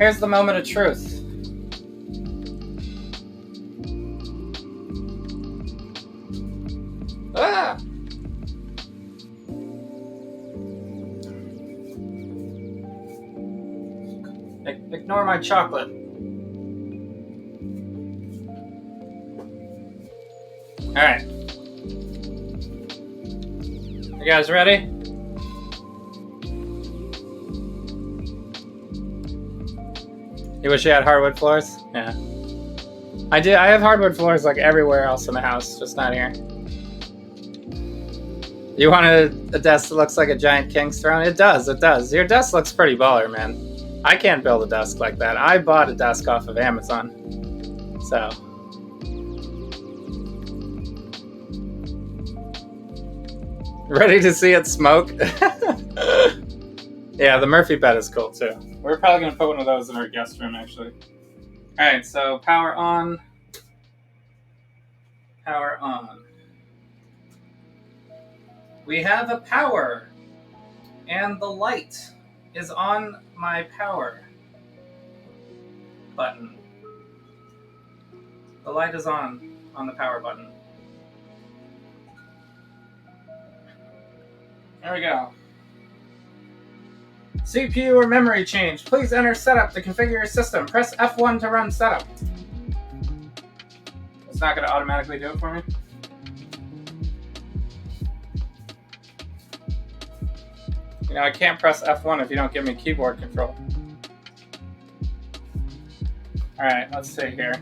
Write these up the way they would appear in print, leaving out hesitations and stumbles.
Here's the moment of truth. Ah! Ignore my chocolate. Alright. You guys ready? You wish you had hardwood floors? Yeah. I do. I have hardwood floors like everywhere else in the house, just not here. You want a desk that looks like a giant king's throne? It does, it does. Your desk looks pretty baller, man. I can't build a desk like that. I bought a desk off of Amazon. So. Ready to see it smoke? Yeah, the Murphy bed is cool too. We're probably going to put one of those in our guest room, actually. Alright, so power on. Power on. We have a power. And the light is on my power button. The light is on the power button. There we go. CPU or memory change. Please enter setup to configure your system. Press F1 to run setup. It's not going to automatically do it for me. You know, I can't press F1 if you don't give me keyboard control. Alright, let's see here.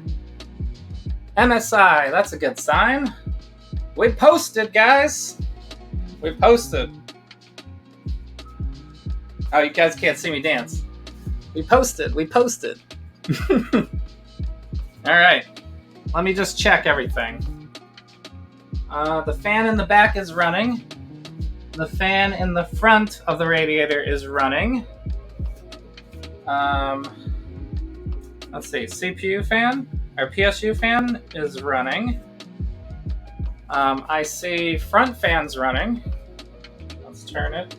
MSI, that's a good sign. We posted, guys. We posted. Oh, you guys can't see me dance. We posted. Alright. Let me just check everything. The fan in the back is running. The fan in the front of the radiator is running. Let's see. CPU fan, or PSU fan is running. I see front fans running. Let's turn it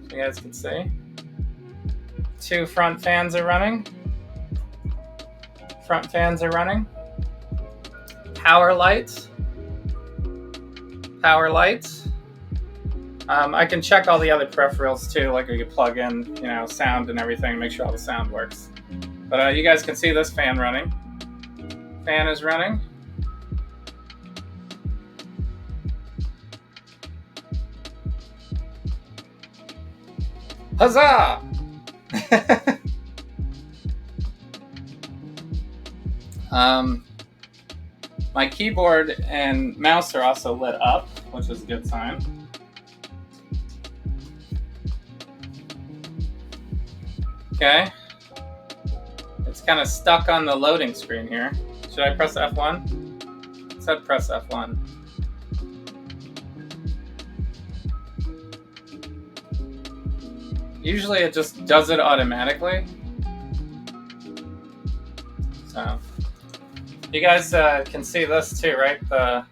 so you guys can see. 2 front fans are running. Front fans are running. Power lights. Power lights. I can check all the other peripherals too, like we could plug in, you know, sound and everything, make sure all the sound works. But you guys can see this fan running. Fan is running. Huzzah! My keyboard and mouse are also lit up, which is a good sign. Okay. It's kind of stuck on the loading screen here. Should I press F1? It said press F1. Usually it just does it automatically. So, you guys can see this too, right? The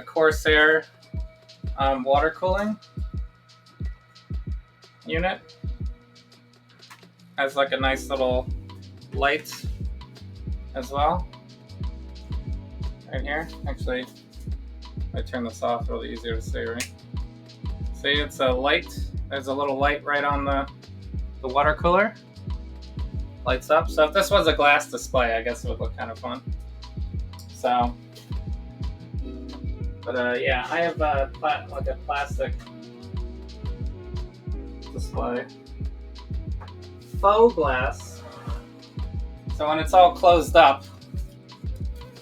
Corsair water cooling unit has like a nice little light as well. Right here. Actually, if I turn this off, it'll be easier to see, right? See, it's a light. There's a little light right on the water cooler. Lights up. So if this was a glass display, I guess it would look kind of fun. So, but yeah, I have like a plastic display. Faux glass. So when it's all closed up,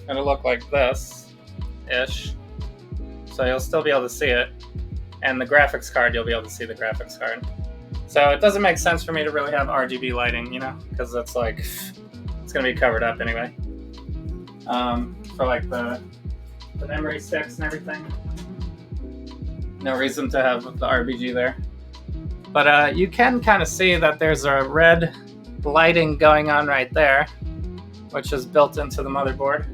it'll look like this-ish. So you'll still be able to see it. And the graphics card, you'll be able to see the graphics card. So it doesn't make sense for me to really have RGB lighting, you know, because it's like, it's going to be covered up anyway. For like the memory sticks and everything. No reason to have the RGB there. But you can kind of see that there's a red lighting going on right there, which is built into the motherboard.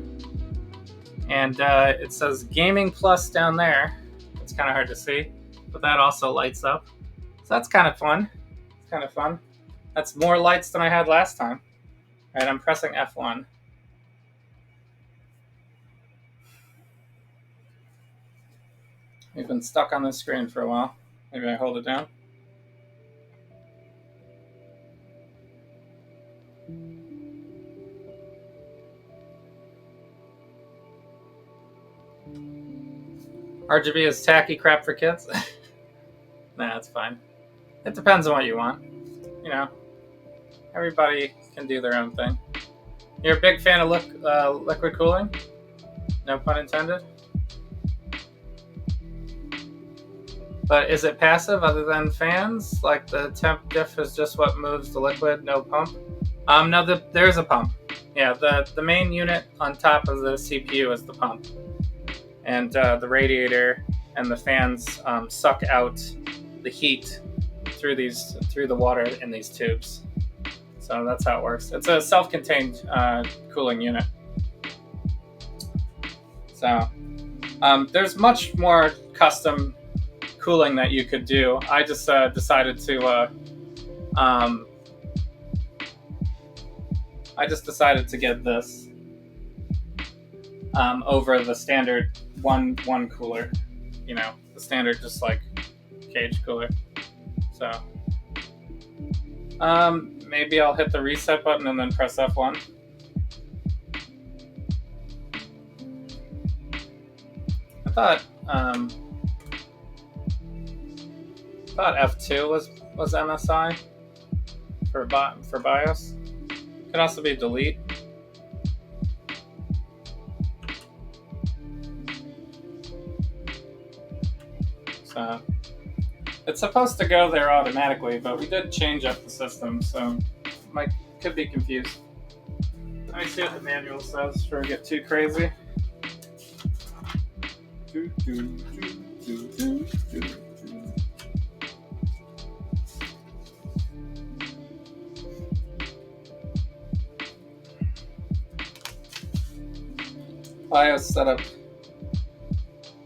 And it says Gaming Plus down there. It's kind of hard to see, but that also lights up. So that's kind of fun. It's kind of fun. That's more lights than I had last time. Alright, I'm pressing F1. We've been stuck on this screen for a while. Maybe I hold it down. RGB is tacky crap for kids. Nah, it's fine. It depends on what you want. You know, everybody can do their own thing. You're a big fan of liquid cooling? No pun intended. But is it passive other than fans? Like the temp diff is just what moves the liquid, no pump? No, there's a pump. Yeah, the main unit on top of the CPU is the pump. And the radiator and the fans suck out the heat through the water in these tubes. So that's how it works. It's a self-contained cooling unit. So there's much more custom cooling that you could do. I just decided to get this over the standard one cooler. You know, the standard just like cage cooler. So maybe I'll hit the reset button and then press F1. I thought F2 was MSI for BIOS. Could also be delete. So it's supposed to go there automatically, but we did change up the system, so could be confused. Let me see what the manual says before we get too crazy. BIOS setup.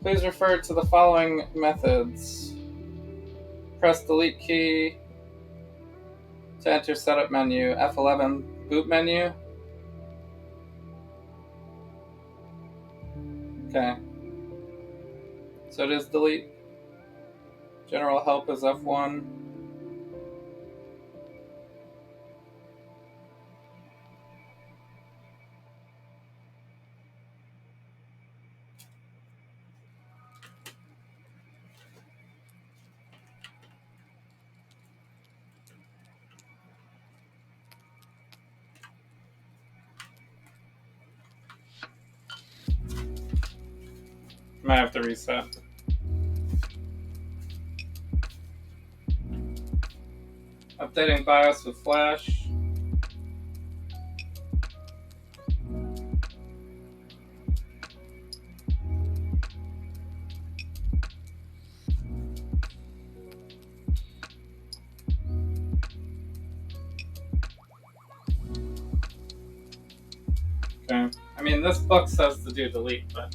Please refer to the following methods. Press delete key to enter setup menu. F11 boot menu. Okay. So it is delete. General help is F1. Might have to reset. Updating BIOS with Flash. Okay. I mean, this book says to do delete, but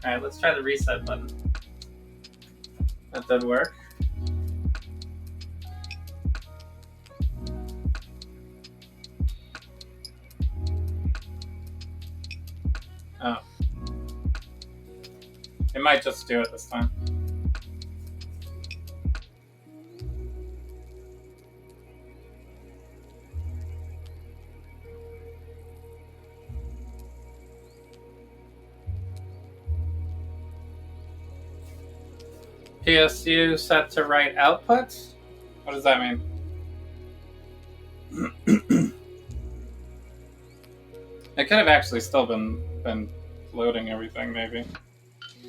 alright, let's try the reset button. That did work. Oh. It might just do it this time. PSU set to write output? What does that mean? It could have actually still been loading everything, maybe.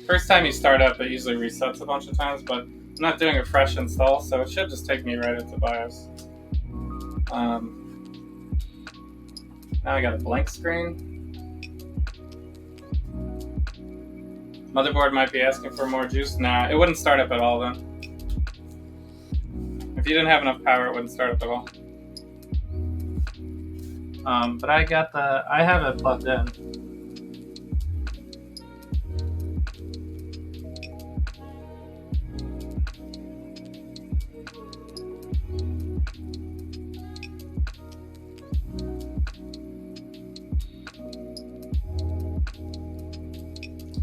First time you start up, it usually resets a bunch of times, but I'm not doing a fresh install, so it should just take me right into BIOS. Now I got a blank screen. Motherboard might be asking for more juice. Nah, it wouldn't start up at all then. If you didn't have enough power, it wouldn't start up at all. But I have it plugged in.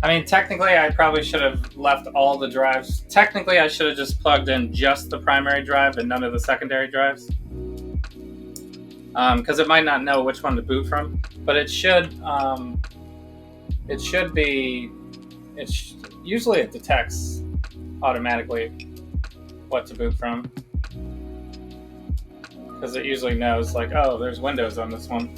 I mean, technically, I probably should have left all the drives. Technically, I should have just plugged in just the primary drive and none of the secondary drives. Because it might not know which one to boot from. But it should be, usually it detects automatically what to boot from. Because it usually knows, like, oh, there's Windows on this one.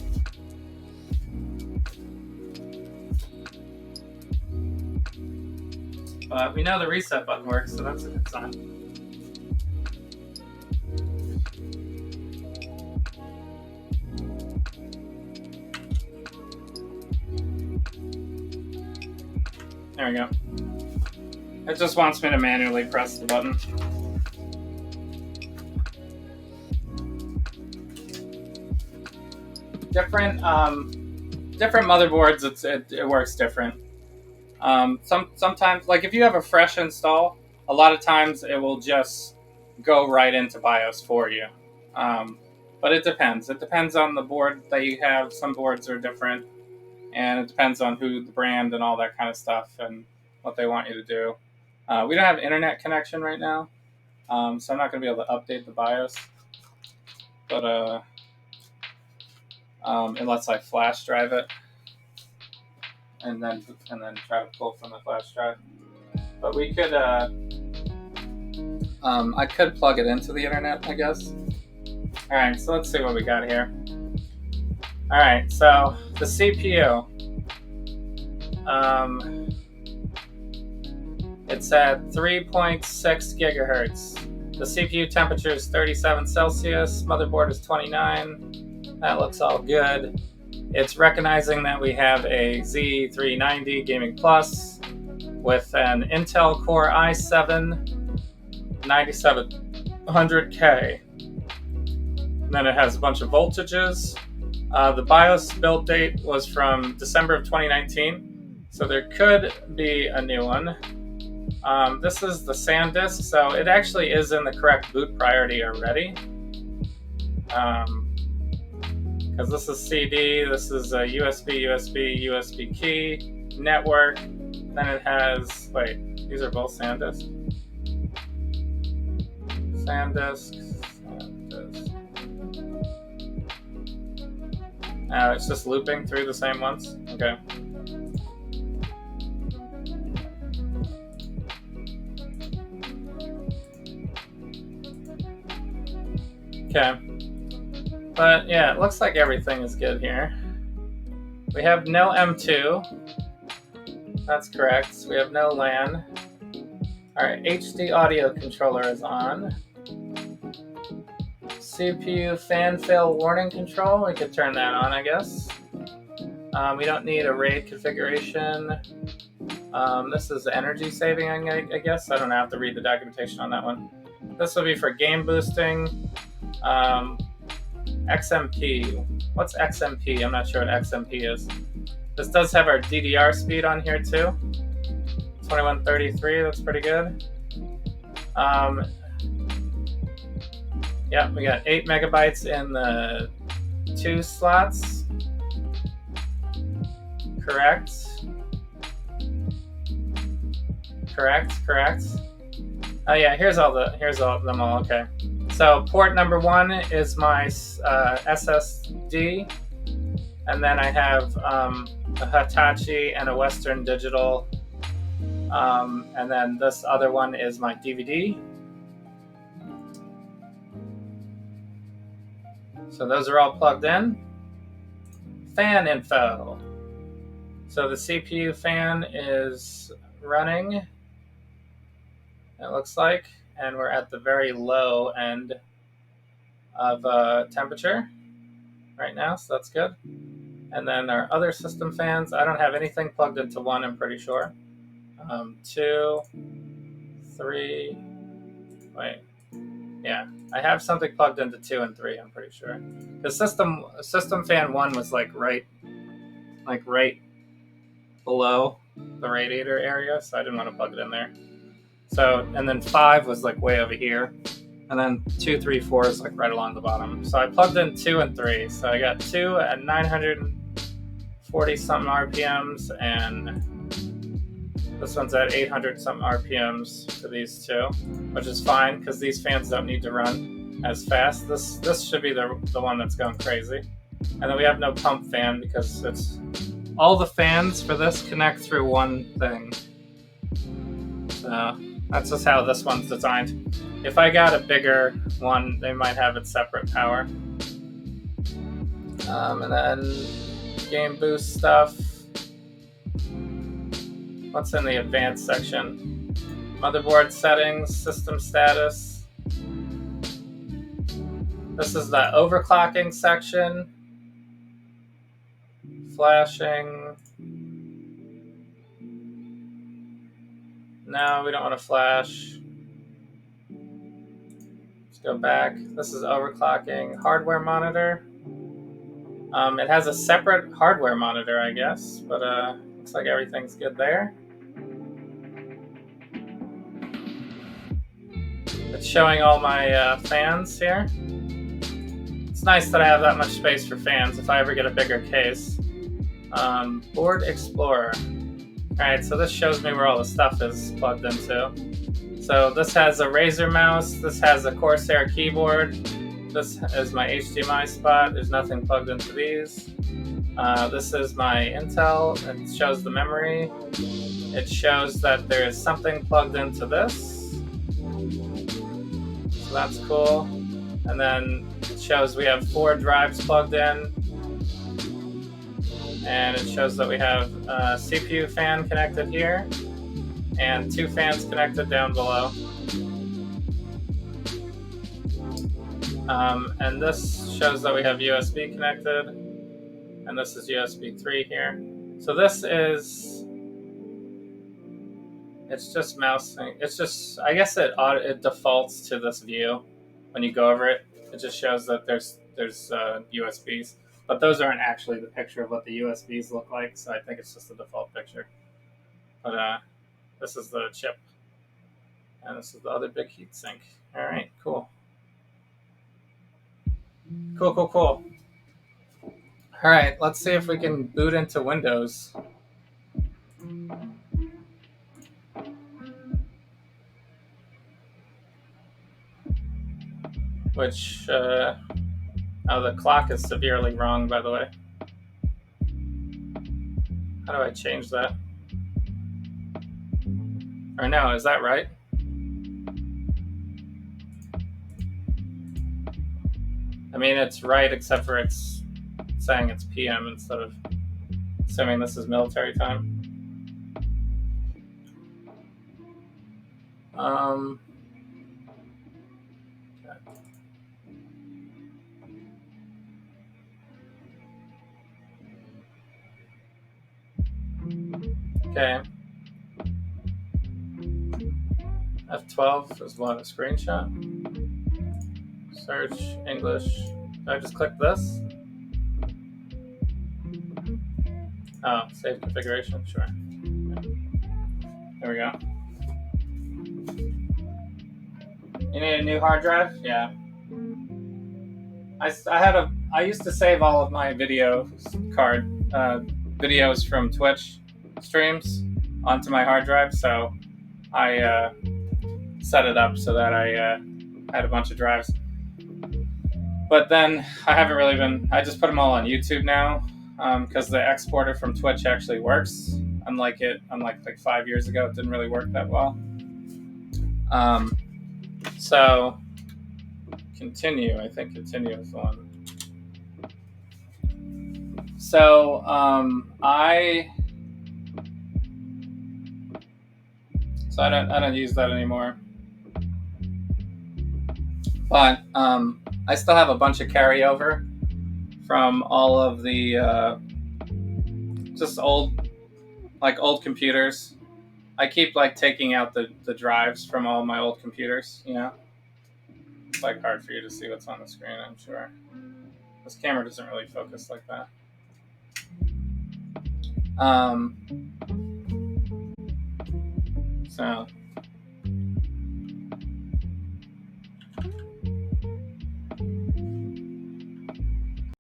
But we know the reset button works, so that's a good sign. There we go. It just wants me to manually press the button. Different motherboards, it works different. Sometimes, like if you have a fresh install, a lot of times it will just go right into BIOS for you. But it depends. It depends on the board that you have. Some boards are different, and it depends on who the brand and all that kind of stuff and what they want you to do. We don't have internet connection right now, so I'm not going to be able to update the BIOS. But unless I flash drive it, and then try to pull from the flash drive. But we could, I could plug it into the internet, I guess. All right, so let's see what we got here. All right, so the CPU. It's at 3.6 gigahertz. The CPU temperature is 37 Celsius. Motherboard is 29. That looks all good. It's recognizing that we have a Z390 Gaming Plus with an Intel Core i7 9700K. And then it has a bunch of voltages. The BIOS build date was from December of 2019, so there could be a new one. This is the SanDisk, so it actually is in the correct boot priority already. Because this is CD, this is a USB key, network, then it has, wait, these are both SanDisk. SanDisk. It's just looping through the same ones? Okay. Okay. But yeah, it looks like everything is good here. We have no M2. That's correct. We have no LAN. Alright, HD audio controller is on. CPU fan fail warning control. We could turn that on, I guess. We don't need a RAID configuration. This is energy saving, I guess. I don't have to read the documentation on that one. This will be for game boosting. XMP. What's XMP? I'm not sure what XMP is. This does have our DDR speed on here too. 2133, that's pretty good. Yeah, we got 8 megabytes in the 2 slots. Correct. Oh yeah, here's all of them all. Okay. So port number 1 is my SSD, and then I have a Hitachi and a Western Digital, and then this other one is my DVD. So those are all plugged in. Fan info. So the CPU fan is running, it looks like, and we're at the very low end of temperature right now, so that's good. And then our other system fans, I don't have anything plugged into 1, I'm pretty sure. 2, 3, wait, yeah, I have something plugged into 2 and 3, I'm pretty sure. The system fan 1 was like right below the radiator area, so I didn't want to plug it in there. So, and then 5 was like way over here, and then 2, 3, 4 is like right along the bottom. So I plugged in 2 and 3. So I got 2 at 940 something RPMs and This one's at 800 some RPMs for these two, which is fine because these fans don't need to run as fast. This should be the one that's going crazy. And then we have no pump fan because it's all the fans for this connect through one thing. So that's just how this one's designed. If I got a bigger one, they might have it separate power. And then game boost stuff. What's in the advanced section? Motherboard settings, system status. This is the overclocking section. Flashing. No, we don't want to flash. Let's go back. This is overclocking. Hardware monitor. It has a separate hardware monitor, I guess, but looks like everything's good there. It's showing all my fans here. It's nice that I have that much space for fans if I ever get a bigger case. Board Explorer. Alright, so this shows me where all the stuff is plugged into. So this has a Razer mouse, this has a Corsair keyboard, this is my HDMI spot, there's nothing plugged into these. This is my Intel, it shows the memory. It shows that there's something plugged into this. So that's cool. And then it shows we have 4 drives plugged in. And it shows that we have a CPU fan connected here and 2 fans connected down below. And this shows that we have USB connected, and this is USB 3 here. So this is, it's just mousing. It's just, I guess it defaults to this view when you go over it. It just shows that there's USBs. But those aren't actually the picture of what the USBs look like, so I think it's just a default picture. But this is the chip, and this is the other big heatsink. All right, cool. Cool. All right, let's see if we can boot into Windows. Which, oh, the clock is severely wrong, by the way. How do I change that? Or no, is that right? I mean, it's right, except for it's saying it's PM instead of assuming this is military time. Okay. F12 is what, a screenshot? Search English. Do I just click this? Oh, save configuration, sure. There we go. You need a new hard drive? Yeah. I used to save all of my videos from Twitch streams onto my hard drive, so I set it up so that I had a bunch of drives. But then I just put them all on YouTube now, because the exporter from Twitch actually works. Unlike like 5 years ago, it didn't really work that well. So continue. I think continue is the one. So I don't use that anymore. But I still have a bunch of carryover from all of the just old computers. I keep taking out the drives from all my old computers, you know. It's hard for you to see what's on the screen, I'm sure. This camera doesn't really focus like that. So